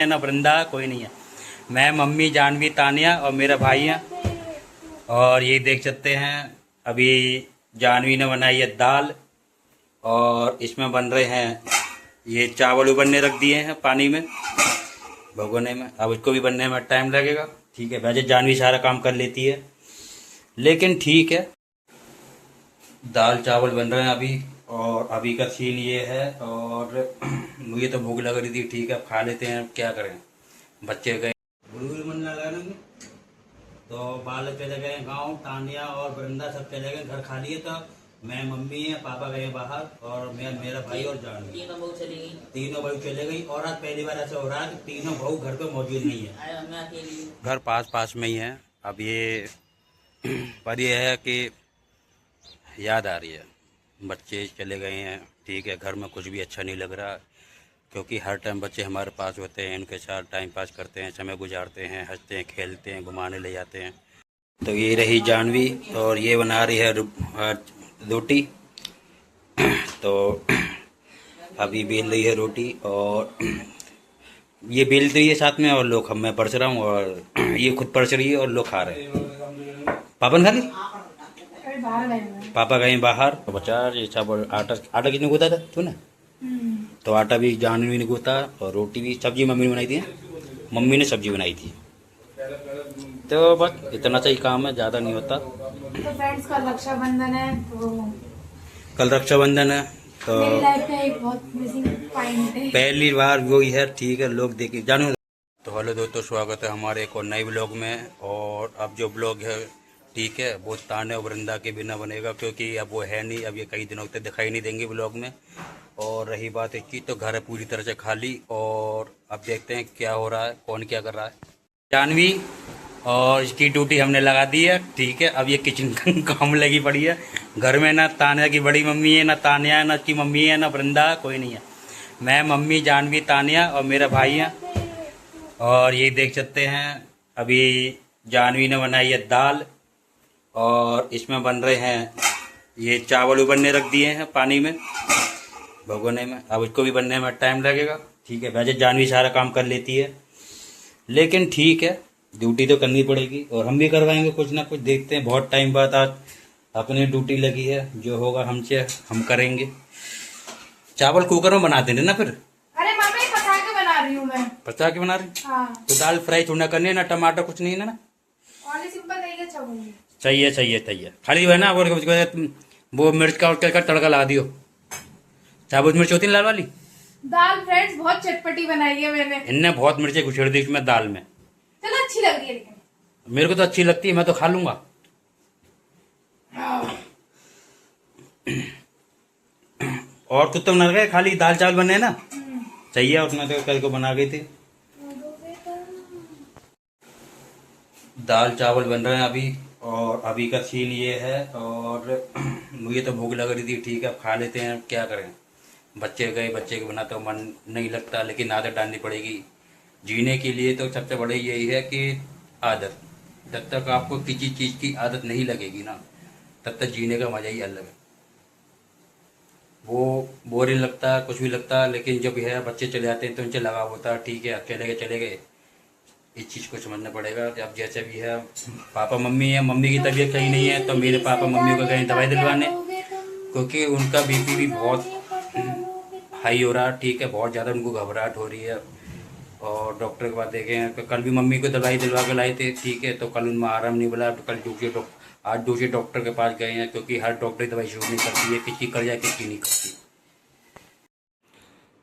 है ना वृंदा, कोई नहीं है। मैं, मम्मी, जानवी, तानिया और मेरा भाई है। और ये देख सकते हैं अभी जानवी ने बनाई है दाल, और इसमें बन रहे हैं ये चावल उबलने रख दिए हैं पानी में, भगोने में। अब इसको भी बनने में टाइम लगेगा, ठीक है। वैसे जानवी सारा काम कर लेती है, लेकिन ठीक है। दाल चावल बन रहे हैं अभी, और अभी का सीन ये है। और मुझे तो भूख लग रही थी, ठीक है खा लेते हैं, क्या करें। बच्चे गए गुरुकुल मन लगाने, तो बालक चले गए गांव, तानिया और वृंदा सब चले गए, घर खाली है। तो मैं, मम्मी है, पापा गए बाहर, और मैं, मेरा भाई और जानवी, तीनों बहू चले गई। और आज पहली बार ऐसा हो रहा है कि तीनों बहू घर पे मौजूद नहीं है, घर पास पास में ही है। अब ये पर ये है कि याद आ रही है, बच्चे चले गए हैं, ठीक है। घर में कुछ भी अच्छा नहीं लग रहा, क्योंकि हर टाइम बच्चे हमारे पास होते हैं, उनके साथ टाइम पास करते हैं, समय गुजारते हैं, हंसते हैं, खेलते हैं, घुमाने ले जाते हैं। तो ये रही जानवी, और ये बना रही है रोटी। तो अभी बेल रही है रोटी, और ये बेल रही है साथ में, और लोग मैं परस रहा हूँ, और ये खुद परस रही है और लोग खा रहे हैं। पापा ने खा ली, पापा गए बाहर। तो बचा ये सब आटा, आटा किसने गूंथा था तूने? तो आटा भी जानवी ने गूंथा, और रोटी भी, सब्जी मम्मी ने बनाई थी, मम्मी ने सब्जी बनाई थी। तो बस इतना सा ही काम है, ज़्यादा नहीं होता। तो फ्रेंड्स कल रक्षाबंधन है, तो कल रक्षाबंधन है, तो मेरी लाइफ का एक बहुत मिसिंग पॉइंट है, पहली बार वही है, ठीक है। लोग देखे जानो। तो हेलो दोस्तों, स्वागत है हमारे एक और नए ब्लॉग में। और अब जो ब्लॉग है, ठीक है, वो तान्या और वृंदा के बिना बनेगा, क्योंकि अब वो है नहीं, अब ये कई दिनों तक दिखाई नहीं देंगे ब्लॉग में। और रही बात इसकी, तो घर है पूरी तरह से खाली, और अब देखते हैं क्या हो रहा है, कौन क्या कर रहा है। जानवी और इसकी ड्यूटी हमने लगा दी है, ठीक है। अब ये किचन का काम लगी पड़ी है। घर में ना तान्या की बड़ी मम्मी है, ना तान्या है, ना उसकी मम्मी है, ना वृंदा, कोई नहीं है। मैं, मम्मी, जानवी, तान्या और मेरा भाई है। और ये देख सकते हैं अभी जानवी ने बनाई है दाल, और इसमें बन रहे हैं ये चावल उबलने रख दिए हैं पानी में, भगोने में। अब इसको भी बनने में टाइम लगेगा, ठीक है। वैसे जानवी सारा काम कर लेती है, लेकिन ठीक है, ड्यूटी तो करनी पड़ेगी, और हम भी करवाएंगे कुछ ना कुछ। देखते हैं, बहुत टाइम बाद आज अपनी ड्यूटी लगी है, जो होगा हमसे हम करेंगे। चावल कुकर में बनाते हैं ना फिर? अरे मम्मी पका के बना रही हूँ मैं। पचा के बना रही? हाँ। तो दाल फ्राई थोड़ा करनी है ना, टमाटर कुछ नहीं है ना? ऑनली सिंपल तरीके से चावल। सही है, सही है, सही है। खाली है ना वो मिर्च का और तड़का लगा दियो। साबुत मिर्च होती है लाल वाली। दाल फ्रेंड्स बहुत चटपटी बनाई है मैंने। इनने बहुत मिर्चें घुसेड़ दी इसमें दाल में। चलो अच्छी लग रही है, लेकिन मेरे को तो अच्छी लगती है, मैं तो खा लूंगा। और कुछ तो बना गए, खाली दाल चावल बने ना? सही है, उसमें तो कल को बना गई थी। दाल चावल बन रहे हैं अभी, और अभी का सीन ये है। और मुझे तो भूख लग रही थी, ठीक है खा लेते हैं, क्या करें। बच्चे गए, बच्चे के बिना तो मन नहीं लगता, लेकिन आदत डालनी पड़ेगी जीने के लिए। तो सबसे बड़ी यही है कि आदत, जब तक आपको किसी चीज़ की आदत नहीं लगेगी ना, तब तक जीने का मज़ा ही अलग है। वो बोरिंग लगता है, कुछ भी लगता है, लेकिन जब है बच्चे चले जाते हैं तो उनसे लगाव होता है, ठीक है चले गए चले गए। इस चीज़ को समझना पड़ेगा। अब जैसे भी है, पापा मम्मी है, मम्मी की तबीयत सही नहीं है, तो मेरे पापा मम्मी को गए दवाई दिलवाने, क्योंकि उनका बीपी भी बहुत हाई हो रहा, ठीक है, बहुत ज़्यादा उनको घबराहट हो रही है। और डॉक्टर के पास देखे हैं, तो कल भी मम्मी को दवाई दिलवा के लाए थे, ठीक है। तो कल उनमें आराम नहीं मिला, तो कल आज दूसरे डॉक्टर के पास गए हैं, क्योंकि हर डॉक्टर दवाई शुरू नहीं करती है, किसकी कर जाए किसकी नहीं करती।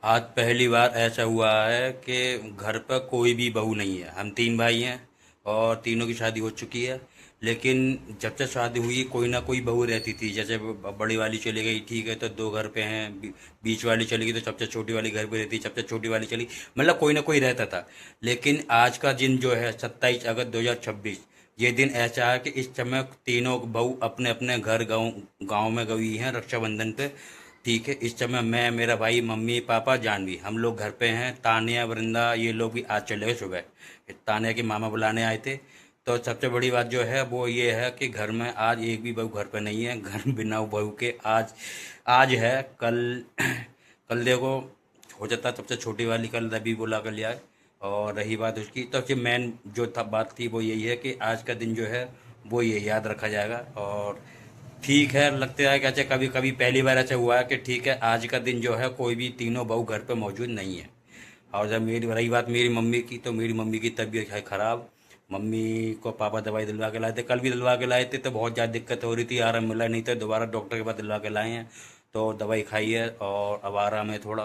आज पहली बार ऐसा हुआ है कि घर पर कोई भी बहू नहीं है। हम 3 भाई हैं, और तीनों की शादी हो चुकी है, लेकिन जब से शादी हुई कोई ना कोई बहू रहती थी। जैसे बड़ी वाली चली गई, ठीक है, तो 2 घर पे हैं। बीच वाली चली गई तो सबसे छोटी वाली घर पे रहती, सबसे छोटी वाली चली, मतलब कोई ना कोई रहता था। लेकिन आज का दिन जो है 27 अगस्त 2026, ये दिन ऐसा है कि इस समय तीनों बहू अपने अपने घर गाँव में गई हैं रक्षाबंधन पे, ठीक है। इस समय मैं, मेरा भाई, मम्मी, पापा, जानवी, हम लोग घर पे हैं। तानिया, वृंदा ये लोग भी आज चले गए सुबह, तानिया के मामा बुलाने आए थे। तो सबसे बड़ी बात जो है वो ये है कि घर में आज एक भी बहू घर पे नहीं है। घर बिना बहू के आज आज है। कल कल देखो हो जाता सबसे छोटी वाली कल दबी बुला कर लिया है, और रही बात उसकी, तो सबसे मेन जो था बात थी वो यही है कि आज का दिन जो है वो ये याद रखा जाएगा। और ठीक है, लगता है कि अच्छा कभी कभी पहली बार ऐसा हुआ है कि ठीक है आज का दिन जो है कोई भी तीनों बहू घर पे मौजूद नहीं है। और जब मेरी रही बात मेरी मम्मी की, तो मेरी मम्मी की तबीयत है ख़राब। मम्मी को पापा दवाई दिलवा के लाए थे, कल भी दिलवा के लाए थे, तो बहुत ज़्यादा दिक्कत हो रही थी, आराम मिला नहीं था, दोबारा डॉक्टर के पास दिलवा के लाए हैं। तो दवाई खाई है और अब आराम है, थोड़ा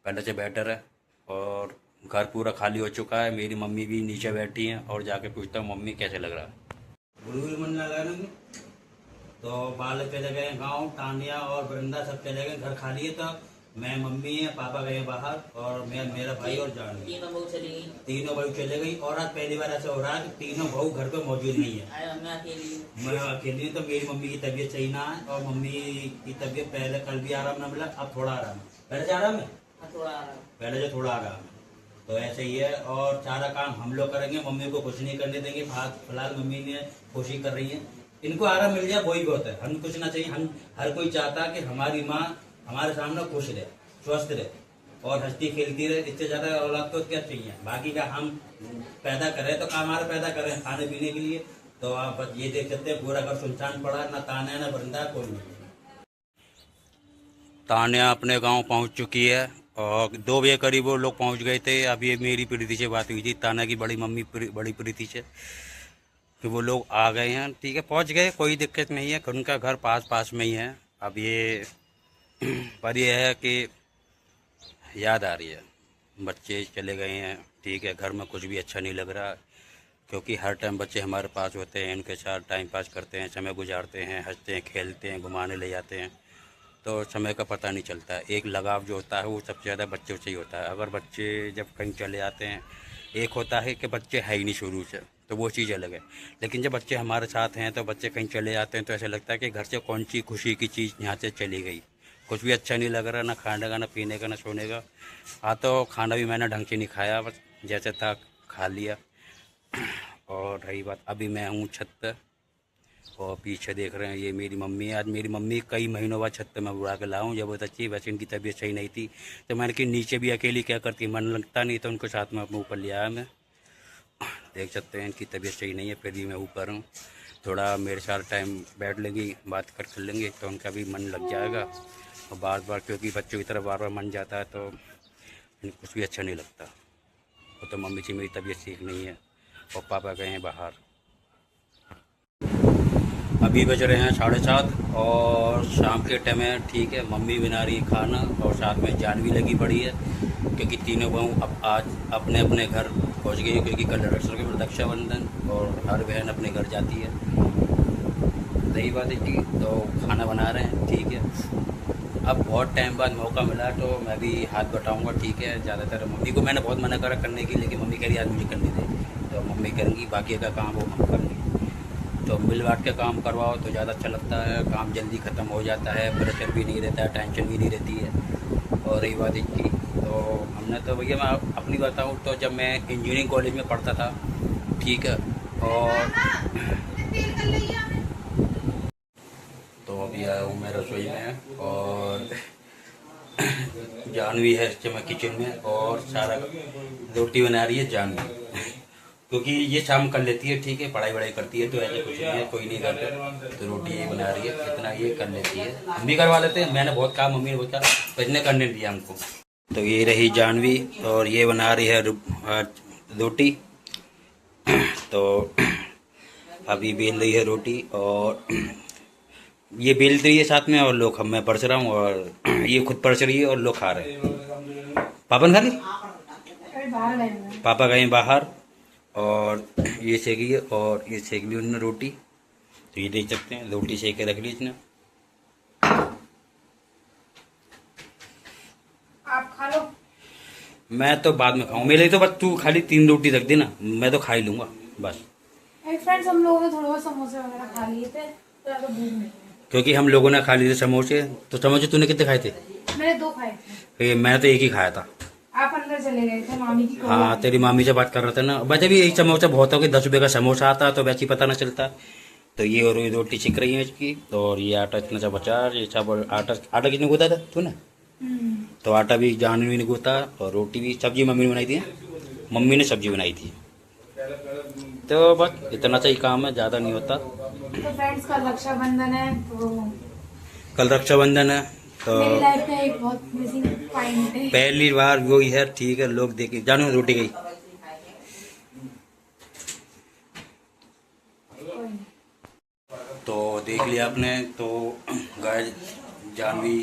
पहले से बेटर है। और घर पूरा खाली हो चुका है, मेरी मम्मी भी नीचे बैठी हैं और जाके पूछता हूँ मम्मी कैसे लग रहा है। बुलबुल मन लगा ना, तो बालक चले गए गांव, तानिया और वृंदा सब चले गए, घर खाली है। तो मैं, मम्मी है, पापा गए बाहर और मैं, मेरा भाई और जान तीनों बहू चली गई। तीनों बहू चले गई। और आज पहली बार ऐसा हो रहा है कि तीनों बहू घर पे मौजूद नहीं है, मैं अकेली हूँ। मैं अकेली हूँ। तो मेरी मम्मी की तबीयत सही ना है और मम्मी की तबीयत पहले कल भी आराम ना मिला, अब थोड़ा आराम है। पहले से आराम है, थोड़ा आ रहा है। पहले से थोड़ा आराम है। तो ऐसे ही है और सारा काम हम लोग करेंगे, मम्मी को कुछ नहीं करने देंगे। फिलहाल मम्मी ने कोशिश कर रही है, इनको आराम मिल जाए वही बहुत है, हम कुछ ना चाहिए। हम हर कोई चाहता है कि हमारी माँ हमारे सामने खुश रहे, स्वस्थ रहे और हंसती खेलती रहे। इससे ज्यादा औलाद को क्या चाहिए। बाकी का हम पैदा करें तो हमारा पैदा करें खाने पीने के लिए। तो आप बस ये देख सकते हैं पूरा घर सुनसान पड़ा, ना ताना ना बरंदा, कोई नहीं। तान्या अपने गांव पहुंच चुकी है और 2 बजे करीब वो लोग पहुंच गए थे। अब ये मेरी प्रीति से बात हुई थी, तान्या की बड़ी मम्मी बड़ी प्रीति से, कि वो लोग आ गए हैं। ठीक है, पहुंच गए, कोई दिक्कत नहीं है, उनका घर पास पास में ही है। अब ये पर यह है कि याद आ रही है, बच्चे चले गए हैं। ठीक है, घर में कुछ भी अच्छा नहीं लग रहा, क्योंकि हर टाइम बच्चे हमारे पास होते हैं, उनके साथ टाइम पास करते हैं, समय गुजारते हैं, हंसते हैं, खेलते हैं, घुमाने ले जाते हैं, तो समय का पता नहीं चलता। एक लगाव जो होता है वो सबसे ज़्यादा बच्चों से ही होता है। अगर बच्चे जब कहीं चले जाते हैं, एक होता है कि बच्चे है ही नहीं शुरू से, तो वो चीज़ अलग है। लेकिन जब बच्चे हमारे साथ हैं, तो बच्चे कहीं चले जाते हैं, तो ऐसा लगता है कि घर से कौन सी खुशी की चीज़ यहाँ से चली गई। कुछ भी अच्छा नहीं लग रहा, ना खाने का, ना पीने का, ना सोने का। हाँ, तो खाना भी मैंने ढंग से नहीं खाया, बस जैसे था खा लिया। और रही बात, अभी मैं हूँ छत पर और पीछे देख रहे हैं ये मेरी मम्मी है। आज मेरी मम्मी कई महीनों बाद छत पे मैं बुला के लाऊँ, जब बहुत अच्छी, वैसे इनकी तबीयत सही नहीं थी, तो मैंने कि नीचे भी अकेली क्या करती, मन लगता नहीं, तो उनको साथ में अपने ऊपर ले आया मैं। देख सकते हैं इनकी तबीयत सही नहीं है, फिर भी मैं ऊपर हूँ। थोड़ा मेरे साथ टाइम बैठ लेंगी, बात कर लेंगे, तो उनका भी मन लग जाएगा। और बार बार, क्योंकि बच्चों की तरफ बार बार मन जाता है, तो इनको कुछ भी अच्छा नहीं लगता। वो तो मम्मी से मेरी तबीयत ठीक नहीं है और पापा गए हैं बाहर। अभी बज रहे हैं 7:30 और शाम के टाइम है। ठीक है, मम्मी बना रही खाना और साथ में जान भी लगी पड़ी है, क्योंकि तीनों बहू अब आज अपने अपने घर पहुंच गई, क्योंकि कल रक्षाबंधन और हर बहन अपने घर जाती है। रही बात है कि तो खाना बना रहे हैं। ठीक है, अब बहुत टाइम बाद मौका मिला तो मैं भी हाथ बटाऊंगा। ठीक है, ज़्यादातर मम्मी को मैंने बहुत मना करा करने की, लेकिन मम्मी कह रही आज मुझे करने दे, तो मम्मी करेंगी, बाकी का काम वो हम करेंगे। तो मिल बांट के काम करवाओ तो ज़्यादा अच्छा लगता है, काम जल्दी ख़त्म हो जाता है, प्रेशर भी नहीं रहता है, टेंशन भी नहीं रहती है। और रही बात इसकी, तो हमने तो भैया मैं अपनी बताऊँ तो जब मैं इंजीनियरिंग कॉलेज में पढ़ता था, ठीक है, और तो अभी आया हूँ मैं रसोई में और जानवी है इस समय किचन में और सारा रोटी बना रही है जानवी, क्योंकि ये शाम कर लेती है। ठीक है, पढ़ाई वढ़ाई करती है, तो ऐसे कुछ नहीं है, कोई नहीं करता, तो रोटी ये बना रही है, इतना ये कर लेती है। हम भी करवा लेते हैं, मैंने बहुत कहा, मम्मी ने बहुत कहा, तो इसने करने दिया हमको। तो ये रही जानवी और ये बना रही है रोटी। तो अभी बेल रही है रोटी और ये बेल रही है साथ में, और लोग मैं परस रहा हूँ और ये खुद परस रही है और लोग खा रहे हैं। पापा ने खा ली, पापा गए बाहर और ये सेकी है और ये सेक ली उन्होंने रोटी। तो ये देख सकते हैं रोटी सेक के रख ली इसने। आप खा लो, मैं तो बाद में खाऊं, मेरे लिए तो बस तू खाली 3 रोटी रख देना, मैं तो खा ही लूंगा बस। फ्रेंड्स, हम लोगों ने थोड़े बहुत समोसे वगैरह खा लिए थे, तो ज्यादा भूख नहीं है। क्योंकि हम लोगों ने खा लिए थे समोसे। तो समोसे तूने कितने खाए थे? मैंने 2 खाए थे। मैं तो एक ही खाया था। आप अंदर चले गए थे मामी की कॉल हाँ, आई। तेरी मामी से बात कर रहा था ना। वैसे भी एक समोसा बहुत हो कि 10 रुपये का समोसा आता तो वैसे ही पता ना चलता। तो ये और ये रोटी छिक रही है इसकी, और ये आटा इतना सा बचा, ये सब आटा कितने गूंथा था तू ना? तो आटा भी जानवी ने गूंथा और रोटी भी, सब्जी मम्मी ने बनाई थी। मम्मी ने सब्जी बनाई थी। तो बस इतना सा ही काम है, ज़्यादा नहीं होता। तो फ्रेंड्स कल रक्षाबंधन है, तो कल रक्षाबंधन है तो मेरी लाइफ का एक बहुत मिसिंग पॉइंट है। पहली बार वो ही है। ठीक है, लोग देखे जानो रोटी गई। तो देख लिया आपने। तो गाय जानवी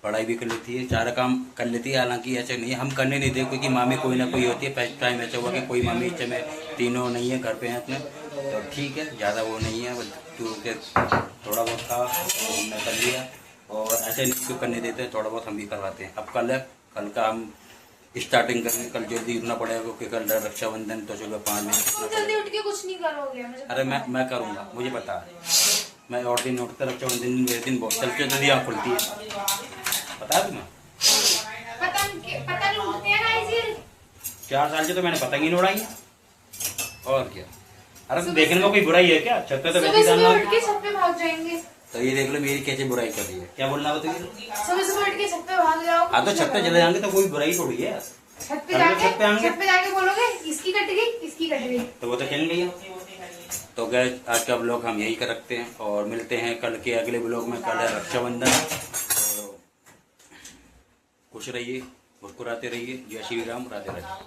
पढ़ाई भी कर लेती है, सारा काम कर लेती है। हालांकि ऐसे नहीं है, हम करने नहीं देते क्योंकि मामी कोई ना कोई होती है। फर्स्ट टाइम ऐसा हुआ कि कोई मामी इस समय तीनों नहीं है, घर पे हैं अपने। तो ठीक है, ज़्यादा वो नहीं है, क्योंकि थोड़ा बहुत था तो हमने कर लिया। और ऐसे नहीं क्यों करने देते हैं, थोड़ा बहुत हम भी करवाते हैं। अब कल है, कल का हम स्टार्टिंग करेंगे। कल जल्दी उठना पड़ेगा क्योंकि कल रक्षाबंधन, तो सुबह 5 तुम बजे। जल्दी उठ के कुछ नहीं करोगे मुझे अरे मैं करूँगा, मुझे पता है। मैं और दिन उठता रक्षाबंधन मेरे दिन बहुत चलते जल्दी आँख खुलती है, पता है तुम्हें। पता नहीं उठते हैं ना इसी। 4 साल से तो मैंने पतंग ही नहीं उड़ाई है। और क्या। अरे तो देखने को कोई बुराई है क्या? छत पे तो वैसे ही डालना। उठ के छत पे भाग जाएंगे। तो ये देख लो मेरी कैसे बुराई कर रही है। क्या बोलना बताइए। सुबह सुबह उठ के छत पे भाग जाओ। हाँ तो छत पे चले जाएंगे तो कोई बुराई थोड़ी है। छत पे जाके छत पे जाके बोलोगे इसकी कट गई, इसकी कट गई, तो वो तो चल गई है। तो गैस आज का ब्लॉग हम यही कर रखते हैं और मिलते हैं कल के अगले ब्लॉग में। कल है रक्षाबंधन। तो खुश रहिए, मुस्कुराते रहिए। जय श्री राम, राधे राधे।